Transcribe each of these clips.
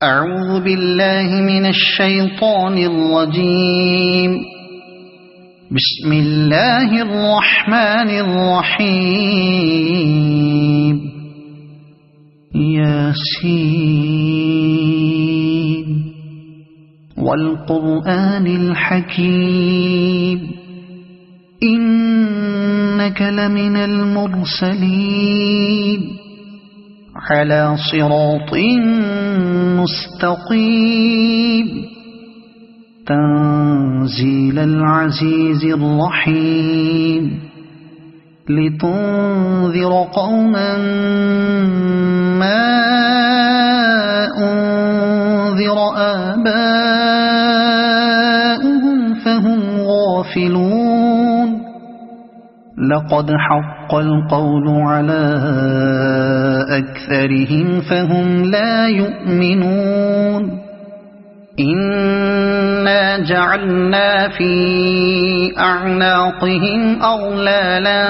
أعوذ بالله من الشيطان الرجيم. بسم الله الرحمن الرحيم. ياسين والقرآن الحكيم إنك لمن المرسلين على صراط مستقيم تنزيل العزيز الرحيم لتنذر قوما ما أنذر آباؤهم فهم غافلون. لقد حق القول على أكثرهم فهم لا يؤمنون. إنا جعلنا في أعناقهم أغلالا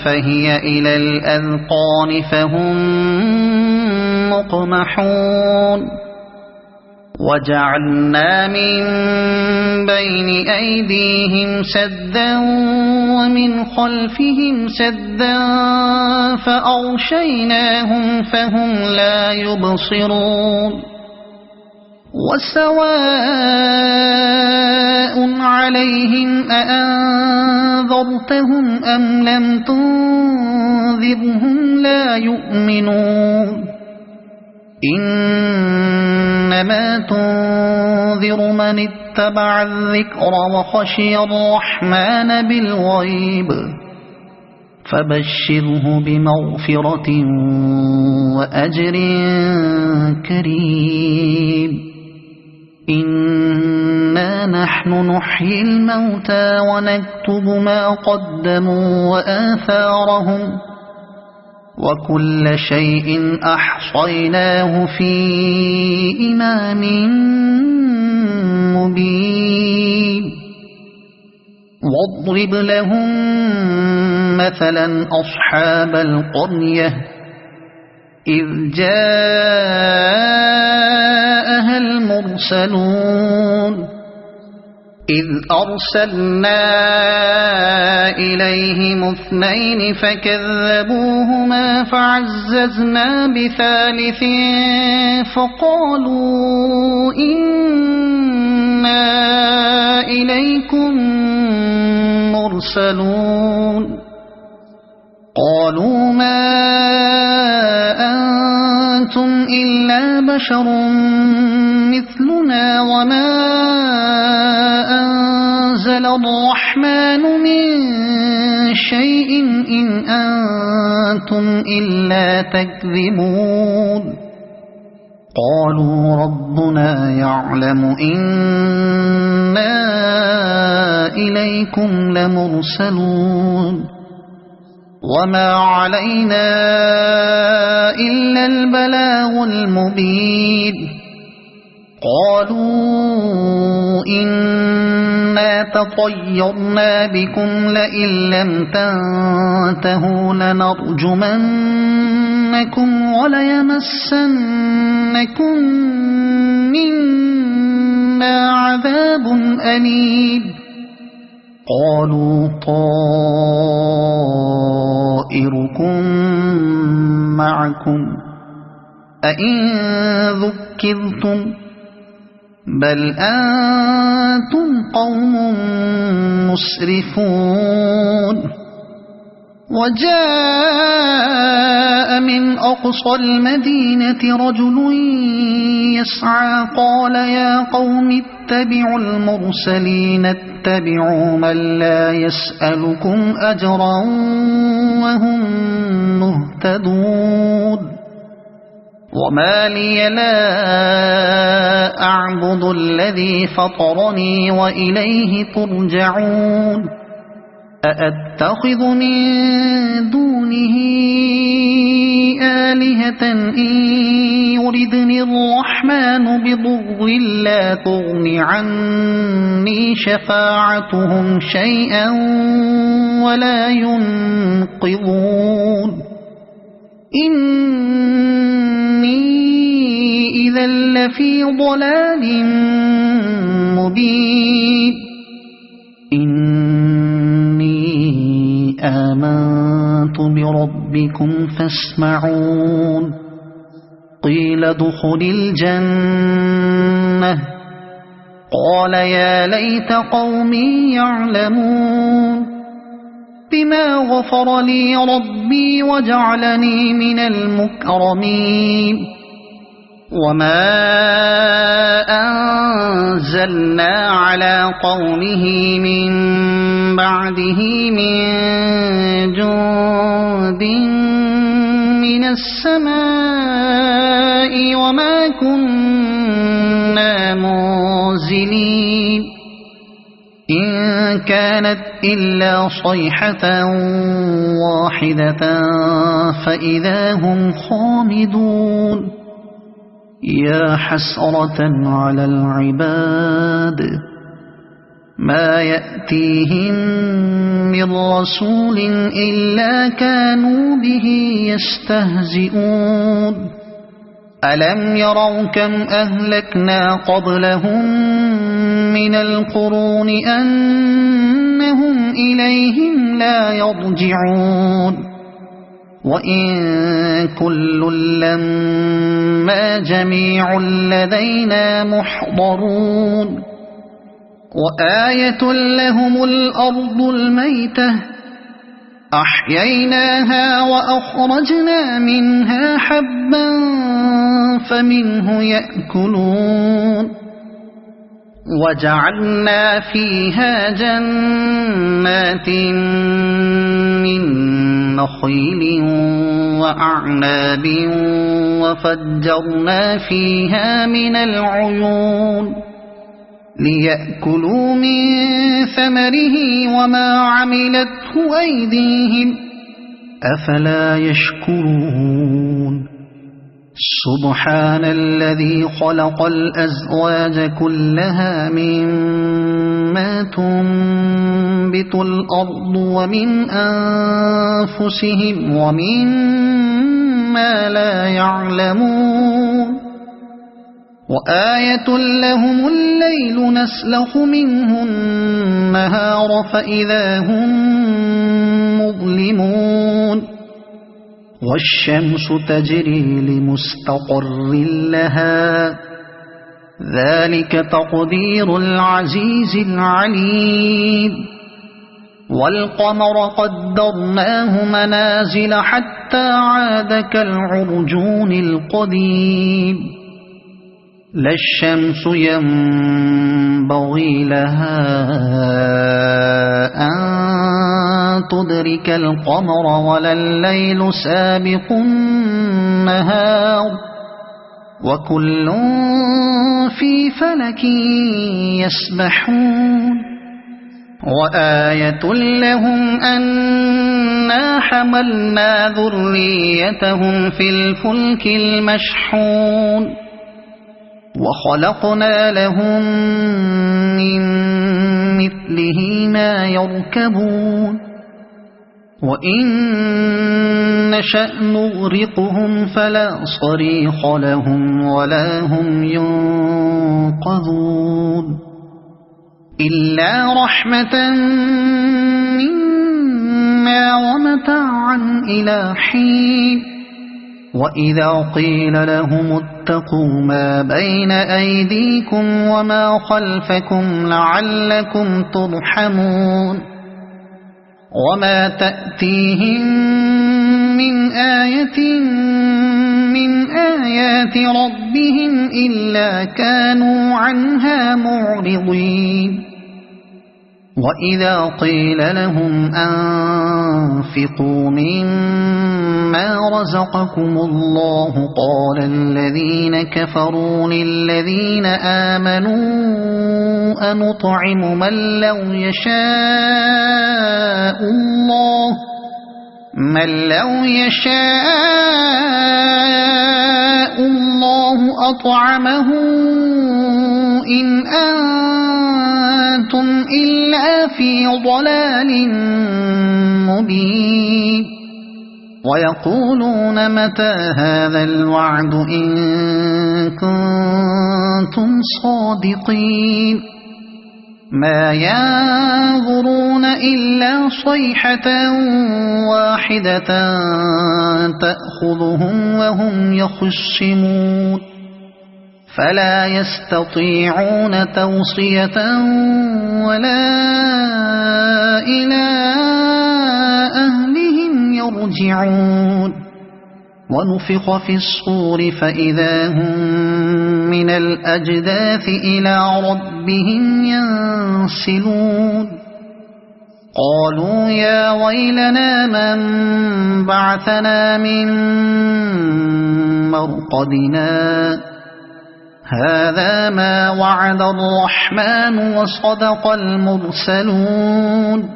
فهي إلى الأذقان فهم مقمحون. وجعلنا من بين أيديهم سدا ومن خلفهم سدا فأغشيناهم فهم لا يبصرون. وسواء عليهم أأنذرتهم أم لم تنذرهم لا يؤمنون. إنما تنذر من اتبع الذكر وخشي الرحمن بالغيب فبشره بمغفرة وأجر كريم. إنا نحن نحيي الموتى ونكتب ما قدموا وآثارهم وكل شيء أحصيناه في إمام مبين. واضرب لهم مثلا أصحاب القرية إذ جاءها المرسلون إذ أرسلنا إليهم اثنين فكذبوهما فعززنا بثالث فقالوا إنا إليكم مرسلون. قالوا ما أنتم إلا بشر مثلنا وما أنزل الرحمن من شيء إن أنتم إلا تكذبون. قالوا ربنا يعلم إنا إليكم لمرسلون وما علينا إلا البلاغ المبين. قالوا إنا تطيرنا بكم لئن لم تنتهوا لنرجمنكم وليمسنكم منا عذاب أليم. قالوا طائركم معكم أئن ذكرتم بل أنتم قوم مسرفون. وجاء من أقصى المدينة رجل يسعى قال يا قوم اتبعوا المرسلين اتبعوا من لا يسألكم أجرا وهم مهتدون. وما لي لا أعبد الذي فطرني وإليه ترجعون. أأتخذ من دونه آلهة إن يردني الرحمن بضر لا تغن عني شفاعتهم شيئا ولا ينقذون. إني إذا لفي ضلال مبين إني آمنت بربكم فاسمعون قيل ادخل الجنة قال يا ليت قومي يعلمون بما غفر لي ربي وجعلني من المكرمين وما أنزلنا على قومه من بعده من جند من السماء وما كنا منزلين إن كانت إلا صيحة واحدة فإذا هم خامدون يا حسرة على العباد ما يأتيهم من رسول إلا كانوا به يستهزئون ألم يروا كم أهلكنا قبلهم من القرون أنهم إليهم لا يرجعون وإن كل لما جميع لدينا محضرون وآية لهم الأرض الميتة أحييناها وأخرجنا منها حبا فمنه يأكلون وجعلنا فيها جنات من نخيل وأعناب وفجرنا فيها من العيون ليأكلوا من ثمره وما عملته أيديهم أفلا يشكرون سبحان الذي خلق الأزواج كلها مما تنبت الأرض ومن أنفسهم ومما لا يعلمون وآية لهم الليل نسلخ منه النهار فإذا هم مظلمون والشمس تجري لمستقر لها ذلك تقدير العزيز العليم والقمر قدرناه منازل حتى عاد كالعرجون القديم لا الشمس ينبغي لها أن تدرك القمر ولا الليل سابق النهار وكل في فلك يسبحون وآية لهم أنا حملنا ذريتهم في الفلك المشحون وخلقنا لهم من مثله ما يركبون وإن نشأ نغرقهم فلا صريخ لهم ولا هم ينقذون إلا رحمة منا ومتاعا إلى حين وإذا قيل لهم اتقوا ما بين أيديكم وما خلفكم لعلكم ترحمون وما تأتيهم من آية من آيات ربهم إلا كانوا عنها معرضين وإذا قيل لهم أنفقوا مما رزقكم الله قال الذين كفروا للذين آمنوا أنطعم من لو يشاء الله أطعمه إن أنتم إلا في ضلال مبين ويقولون متى هذا الوعد إن كنتم صادقين ما ينظرون إلا صيحة واحدة تأخذهم وهم يخصمون فلا يستطيعون توصية ولا إلى أهلهم يرجعون ونفخ في الصور فإذا هم من الأجداث إلى ربهم ينسلون قالوا يا ويلنا من بعثنا من مرقدنا هذا ما وعد الرحمن وصدق المرسلون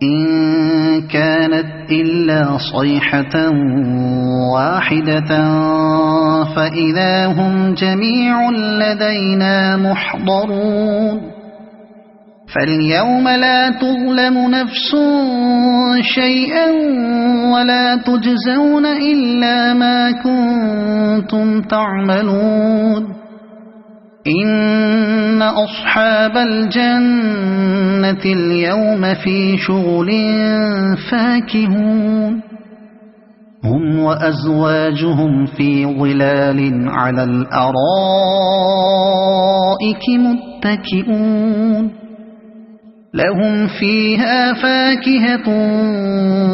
إن كانت إلا صيحة واحدة فإذا هم جميع لدينا محضرون فاليوم لا تظلم نفس شيئا ولا تجزون إلا ما كنتم تعملون إن أصحاب الجنة اليوم في شغل فاكهون هم وأزواجهم في ظلال على الأرائك متكئون لهم فيها فاكهة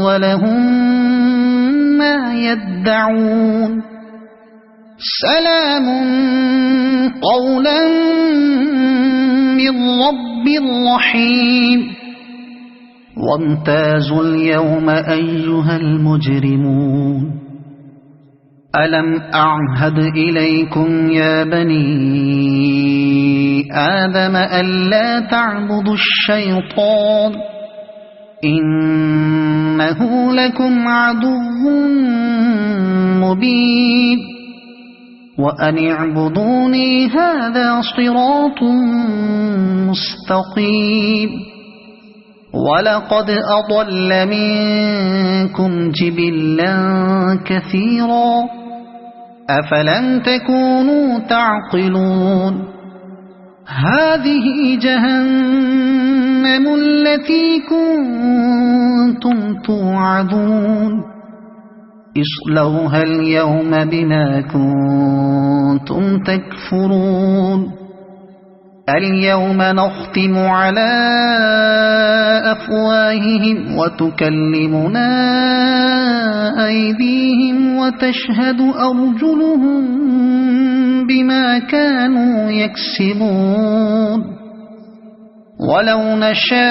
ولهم ما يدعون سلام قولا من رب رحيم وامتازوا اليوم أيها المجرمون ألم أعهد إليكم يا بني آدم ألا تعبدوا الشيطان إنه لكم عدو مبين وأن اعبدوني هذا صراط مستقيم ولقد أضل منكم جبلا كثيرا أفلم تكونوا تعقلون هذه جهنم التي كنتم توعدون اصلوها اليوم بما كنتم تكفرون اليوم نختم على أفواههم وتكلمنا أيديهم وتشهد أرجلهم بما كانوا يكسبون ولو نشاء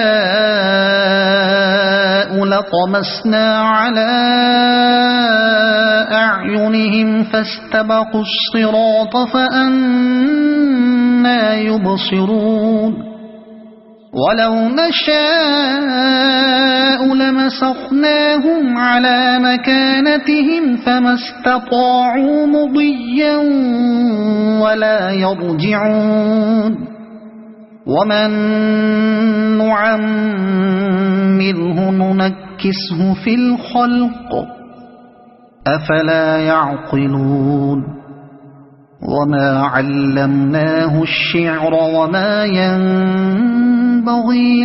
لطمسنا على أعينهم فاستبقوا الصراط فأنى يبصرون ولو نشاء لمسخناهم على مكانتهم فما استطاعوا مضيا ولا يرجعون ومن نعمره ننكسه في الخلق أفلا يعقلون وما علمناه الشعر وما ينبغي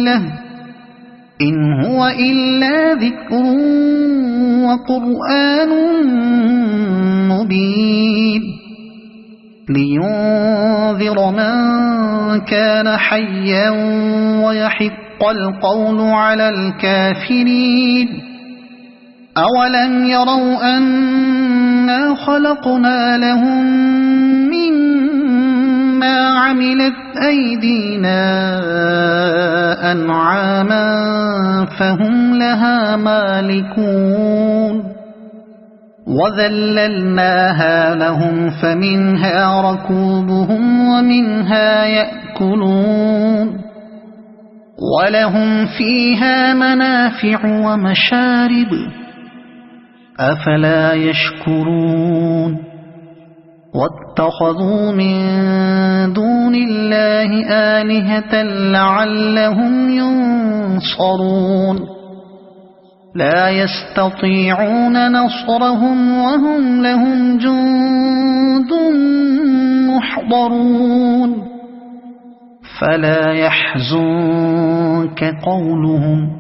له إن هو إلا ذكر وقرآن مبين لينذر من كان حيا ويحق القول على الكافرين أولم يروا أنا خلقنا لهم مما عملت أيدينا أنعاما فهم لها مالكون وذللناها لهم فمنها ركوبهم ومنها يأكلون ولهم فيها منافع ومشارب أفلا يشكرون واتخذوا من دون الله آلهة لعلهم ينصرون لا يستطيعون نصرهم وهم لهم جند محضرون فلا يحزنك قولهم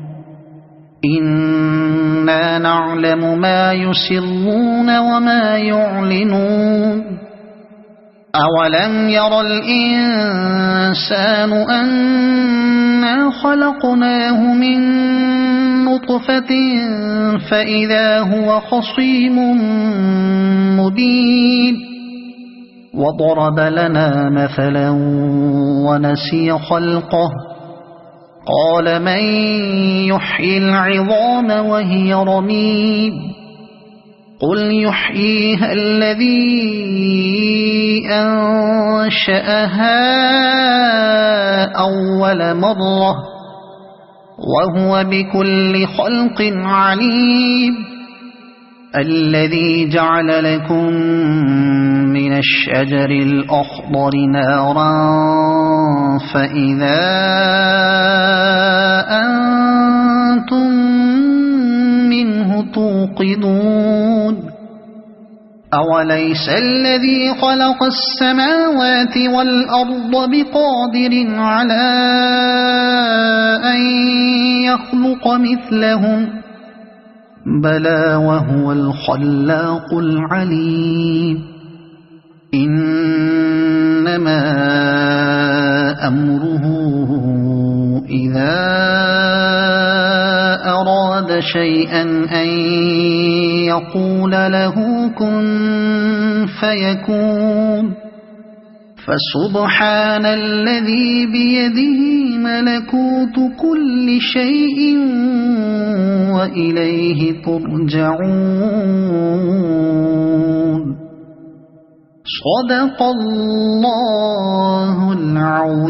إنا نعلم ما يسرون وما يعلنون أولم ير الإنسان أنا خلقناه من نطفة فإذا هو خصيم مبين وضرب لنا مثلا ونسي خلقه قال من يحيي العظام وهي رميم قل يحييها الذي أنشأها أول مرة وهو بكل خلق عليم الذي جعل لكم من الشجر الأخضر نارا فإذا أنتم منه توقدون أوليس الذي خلق السماوات والأرض بقادر على أن يخلق مثلهم بلى وهو الخلاق العليم إنما أمره إذا أراد شيئا أن يقول له كن فيكون فسبحان الذي بيده ملكوت كل شيء وإليه ترجعون صدق الله العظيم.